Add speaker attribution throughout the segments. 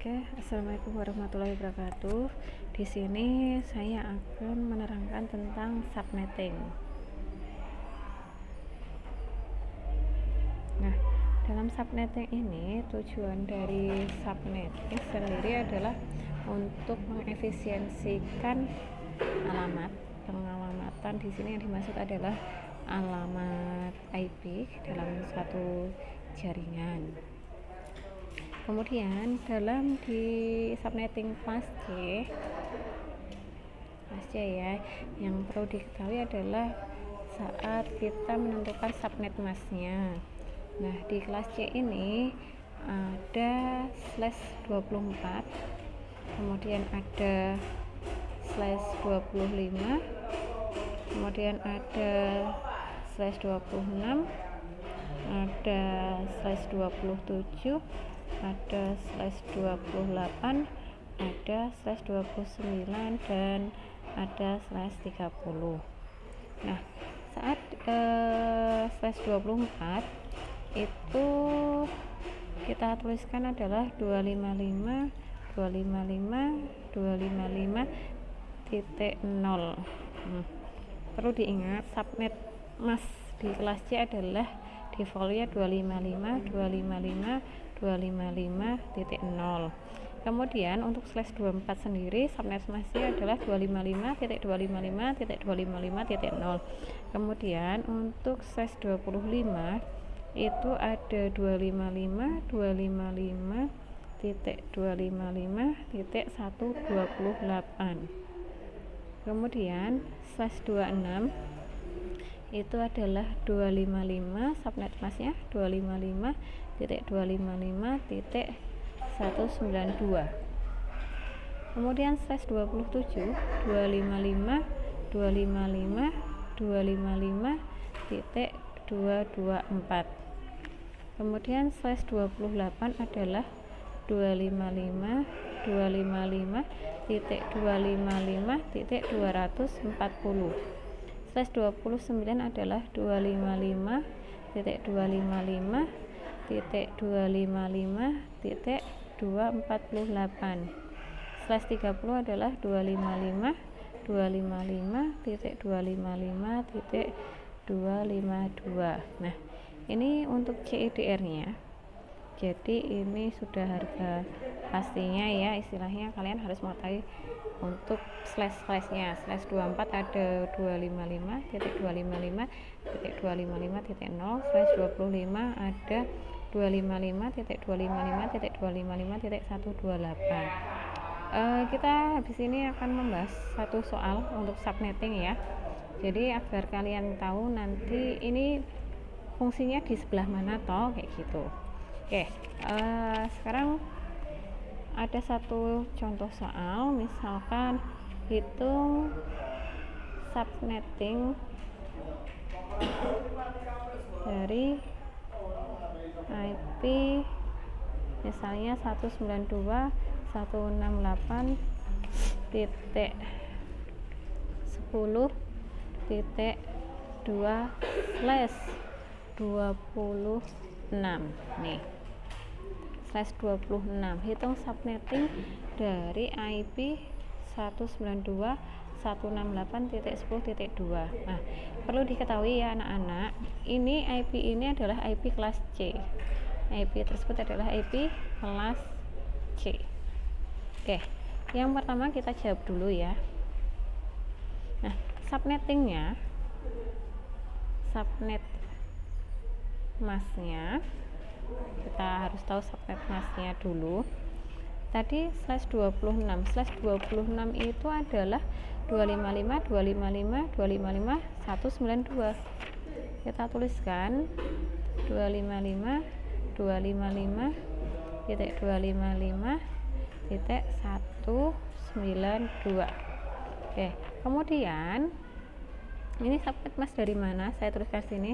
Speaker 1: Oke, assalamualaikum warahmatullahi wabarakatuh. Di sini saya akan menerangkan tentang subnetting. Nah, dalam subnetting ini tujuan dari subnetting sendiri adalah untuk mengefisiensikan alamat. Pengalamatan di sini yang dimaksud adalah alamat IP dalam suatu jaringan. Kemudian dalam di subnetting kelas C ya, yang perlu diketahui adalah saat kita menentukan subnet masknya. Nah, di kelas C ini ada /24, kemudian ada /25, kemudian ada /26, ada /27, ada /28, ada /29, dan ada /30. Nah, saat /24 itu kita tuliskan adalah 255 255 perlu diingat subnet mask di kelas C adalah defaultnya 255 255.0. Kemudian untuk /24 sendiri subnet masknya adalah 255.255.255.0. Kemudian untuk /25 itu ada 255.255.128. Kemudian /26 itu adalah 255, subnet masknya 255.255.192. kemudian /27 255.255.224. kemudian /28 adalah 255.255.240. /29 adalah 255.255.248. /30 adalah 255.255.252. Nah, ini untuk CIDR nya. Jadi ini sudah harga pastinya ya, istilahnya kalian harus mengetahui untuk //nya. /24 ada 255.255.255.0, /25 ada 255.255.255.128. Kita habis ini akan membahas satu soal untuk subnetting ya. Jadi agar kalian tahu nanti ini fungsinya di sebelah mana toh, kayak gitu. Oke, sekarang ada satu contoh soal, misalkan hitung subnetting dari IP misalnya 192.10.2/26 nih. /26 hitung subnetting dari IP 192.168.10.2. Nah, perlu diketahui ya anak-anak, ini IP ini adalah IP kelas C. IP tersebut adalah IP kelas C. Oke, yang pertama kita jawab dulu ya. Nah, subnettingnya, subnet masknya, kita harus tahu subnet masknya dulu. Tadi /26 itu adalah 255.255.255.192. kita tuliskan 255.255.192. Oke, kemudian ini subnet mask dari mana? Saya tuliskan sini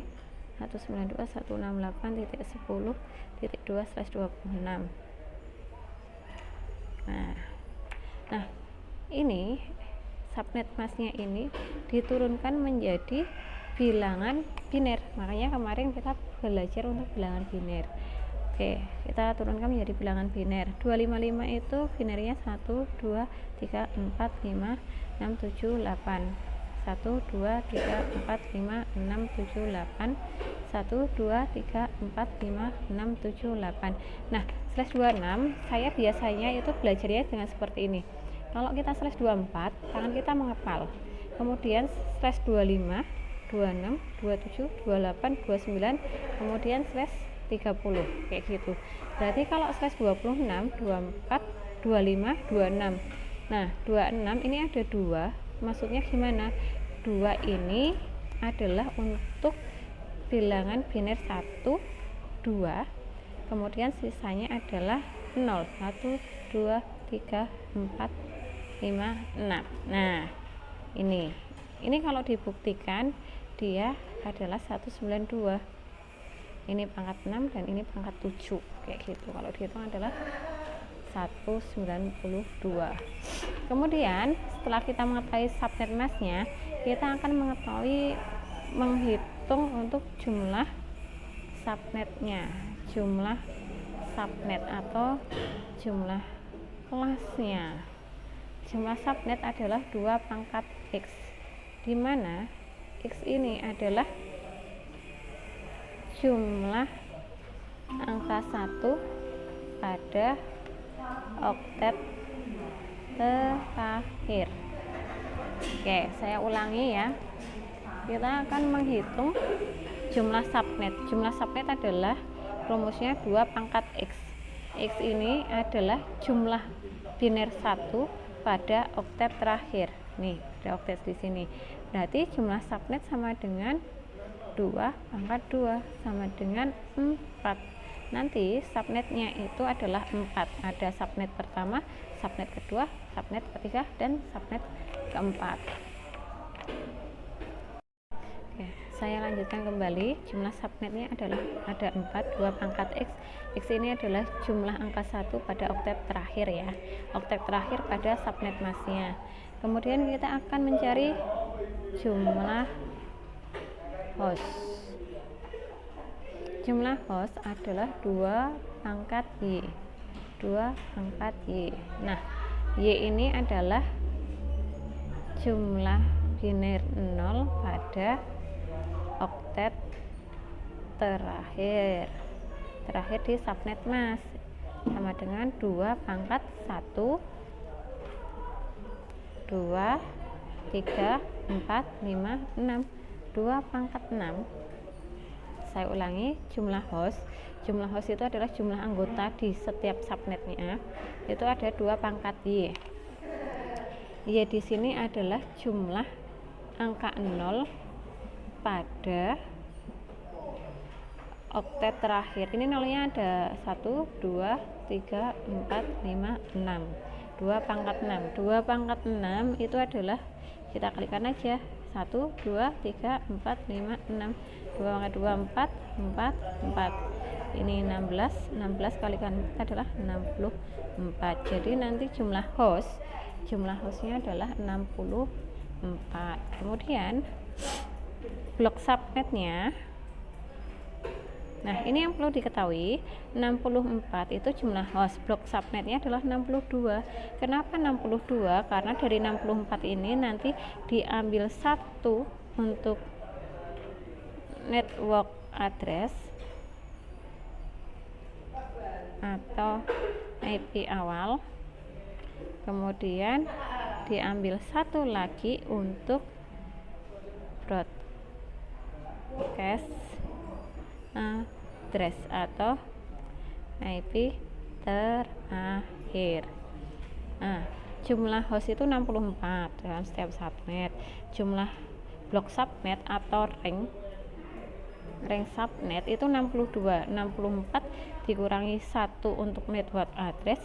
Speaker 1: 192.168.10.2/26. Nah, ini subnet masknya ini diturunkan menjadi bilangan biner. Makanya kemarin kita belajar untuk bilangan biner. Oke, kita turunkan menjadi bilangan biner. 255 itu binernya 1 2 3 4 5 6 7 8. 1 2 3 4 5 6 7 8. 1 2 3 4 5 6 7 8. Nah, slash 26 saya biasanya itu belajarnya dengan seperti ini. Kalau kita slash 24, tangan kita mengepal. Kemudian slash 25, 26, 27, 28, 29, kemudian slash 30, kayak gitu. Berarti kalau slash 26, 24, 25, 26. Nah, 26 ini ada 2, maksudnya gimana? 2 ini adalah untuk bilangan biner 1, 2, kemudian sisanya adalah 0, 1, 2, 3, 4, 5, 6. Nah, ini kalau dibuktikan dia adalah 192. Ini pangkat 6 dan ini pangkat 7, kayak gitu. Kalau dihitung adalah 192. Kemudian setelah kita mengetahui subnet masknya, kita akan menghitung untuk jumlah subnetnya, jumlah subnet atau jumlah kelasnya. Jumlah subnet adalah 2 pangkat X, di mana X ini adalah jumlah angka 1 pada oktet terakhir. Oke, saya ulangi ya. Kita akan menghitung jumlah subnet. Jumlah subnet adalah rumusnya 2 pangkat X. X ini adalah jumlah biner 1 pada oktet terakhir. Nih, ada oktet di sini. Berarti jumlah subnet sama dengan 2 pangkat 2 sama dengan 4. Nanti subnetnya itu adalah 4. Ada subnet pertama, subnet kedua, subnet ketiga, dan subnet keempat. Oke, saya lanjutkan kembali. Jumlah subnetnya adalah ada 4, 2 pangkat X. X ini adalah jumlah angka 1 pada oktet terakhir ya. Oktet terakhir pada subnet masknya. Kemudian kita akan mencari jumlah host. Jumlah host adalah 2 pangkat Y. 2 pangkat Y. Nah, Y ini adalah jumlah biner 0 pada oktet terakhir di subnet mask, sama dengan 2 pangkat 1, 2, 3, 4, 5, 6. 2 pangkat 6. Saya ulangi, jumlah host itu adalah jumlah anggota di setiap subnetnya. Itu ada 2 pangkat Y. Y di sini adalah jumlah angka 0 pada oktet terakhir. Ini nolnya ada 1, 2, 3, 4, 5, 6. 2 pangkat 6. 2 pangkat 6 itu adalah, kita kalikan aja, 1, 2, 3, 4, 5, 6. 2 pangkat 2, 4, 4, 4. Ini 16 kalikan 4 adalah 64. Jadi nanti jumlah hostnya adalah 64. Kemudian blok subnetnya, nah ini yang perlu diketahui, 64 itu jumlah host, blok subnetnya adalah 62. Kenapa 62? Karena dari 64 ini nanti diambil 1 untuk network address atau IP awal, kemudian diambil 1 lagi untuk broadcast address atau IP terakhir. Nah, jumlah host itu 64 dalam setiap subnet. Jumlah blok subnet atau ring subnet itu 62. 64 dikurangi 1 untuk network address,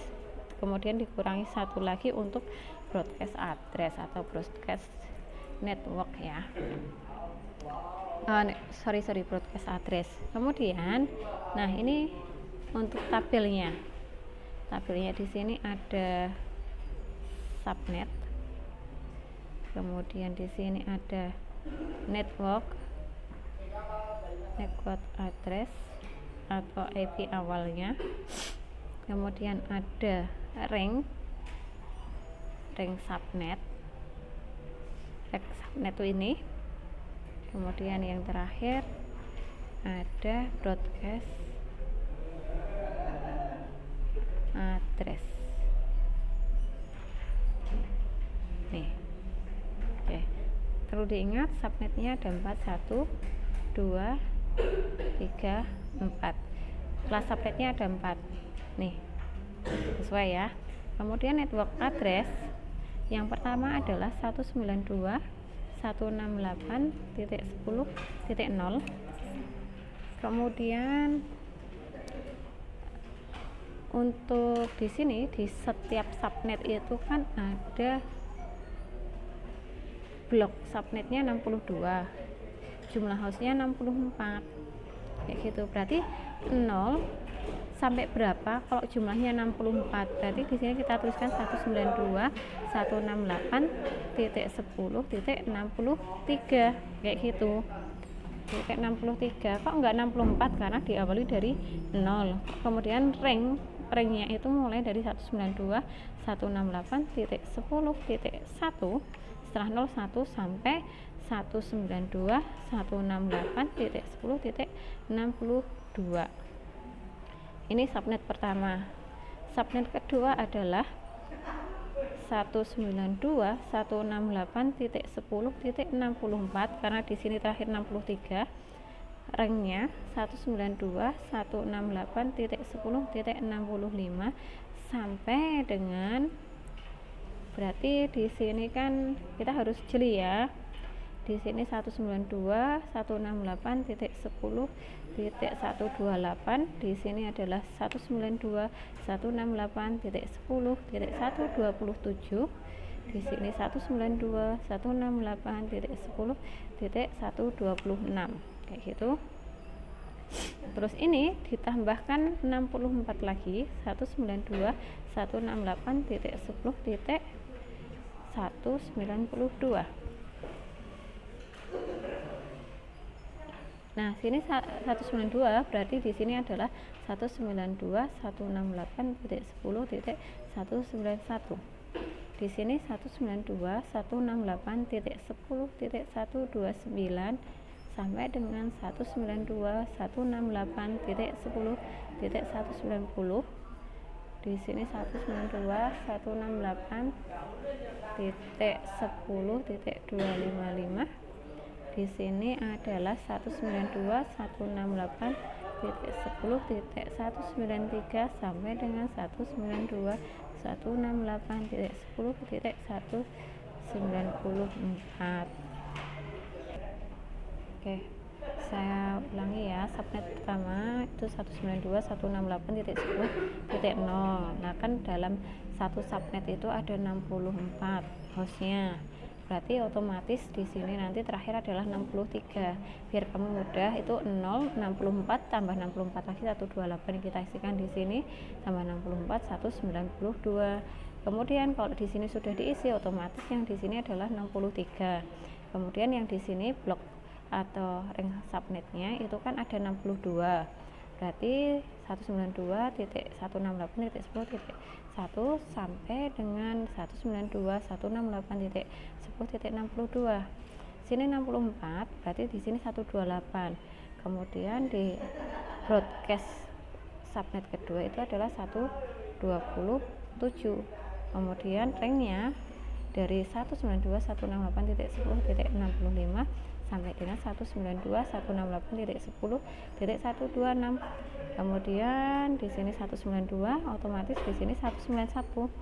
Speaker 1: kemudian dikurangi 1 lagi untuk broadcast address atau broadcast network ya. Broadcast address. Kemudian, nah ini untuk tabelnya. Tabelnya di sini ada subnet. Kemudian di sini ada network address, atau IP awalnya, kemudian ada ring subnet itu ini, kemudian yang terakhir ada broadcast address nih. Oke, perlu diingat subnetnya ada 4, 1, 2, 3, 4. Kelas subnetnya ada 4 nih, sesuai ya. Kemudian network address yang pertama adalah 192.168.10.0. kemudian untuk di sini di setiap subnet itu kan ada blok subnetnya 62, jumlah hostnya 64 kayak gitu. Berarti 0 sampai berapa kalau jumlahnya 64? Berarti di sini kita tuliskan 192.168.10.63 kayak gitu. Titik 63. Kok enggak 64? Karena diawali dari 0. Kemudian ringnya itu mulai dari 192.168.10.1 setelah 01 sampai 192.168.10.62. Ini subnet pertama. Subnet kedua adalah 192.168.10.64 karena di sini terakhir 63. Ringnya 192.168.10.65 sampai dengan, berarti di sini kan kita harus jeli ya. Di sini 192.168.10.128, di sini adalah 192.168.10.127, di sini 192.168.10.126 kayak gitu. Terus ini ditambahkan 64 lagi, 192.168.10.192. Nah, sini 192 berarti di sini adalah 192.168.10.191. Di sini 192.168.10.129 sampai dengan 192.168.10.190. Di sini 192.168.10.255. Di sini adalah 192.168.10.193 sampai dengan 192.168.10.194. Oke, saya ulangi ya. Subnet pertama itu 192.168.10.0. Nah, kan dalam satu subnet itu ada 64 hostnya. Berarti otomatis di sini nanti terakhir adalah 63. Biar kamu mudah, itu 0, 64 tambah 64 lagi 128 kita isikan di sini, tambah 64 192. Kemudian kalau di sini sudah diisi, otomatis yang di sini adalah 63. Kemudian yang di sini blok atau ring subnetnya itu kan ada 62. Berarti 192.168.10.1 sampai dengan 192.168.10.62. Sini 64, berarti di sini 128. Kemudian di broadcast subnet kedua itu adalah 127. Kemudian ringnya dari 192.168.10.65 sampai dengan 192.168.10.126. Kemudian di sini 192, otomatis di sini 191,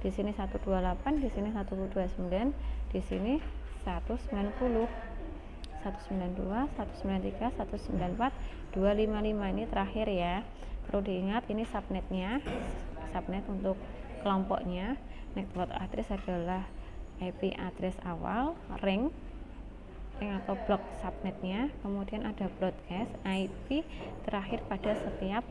Speaker 1: di sini 128, di sini 129, di sini 190, 192, 193, 194, 255. Ini terakhir ya. Perlu diingat ini subnetnya, subnet untuk kelompoknya. Network address adalah IP address awal, ring atau blok subnetnya, kemudian ada broadcast IP terakhir pada setiap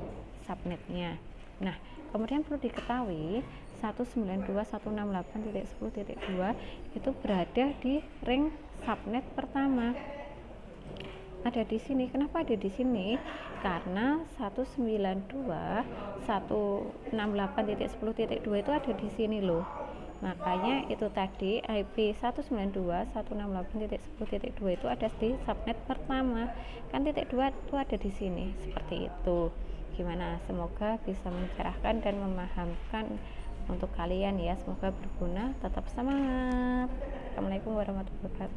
Speaker 1: subnetnya. Nah, kemudian perlu diketahui 192.168.10.2 itu berada di ring subnet pertama. ada di sini. Kenapa ada di sini? Karena 192.168.10.2 itu ada di sini loh. Makanya itu tadi IP 192.168.10.2 itu ada di subnet pertama. Kan titik 2 itu ada di sini. Seperti itu. Gimana? Semoga bisa mencerahkan dan memahamkan untuk kalian ya. Semoga berguna. Tetap semangat. Assalamualaikum warahmatullahi wabarakatuh.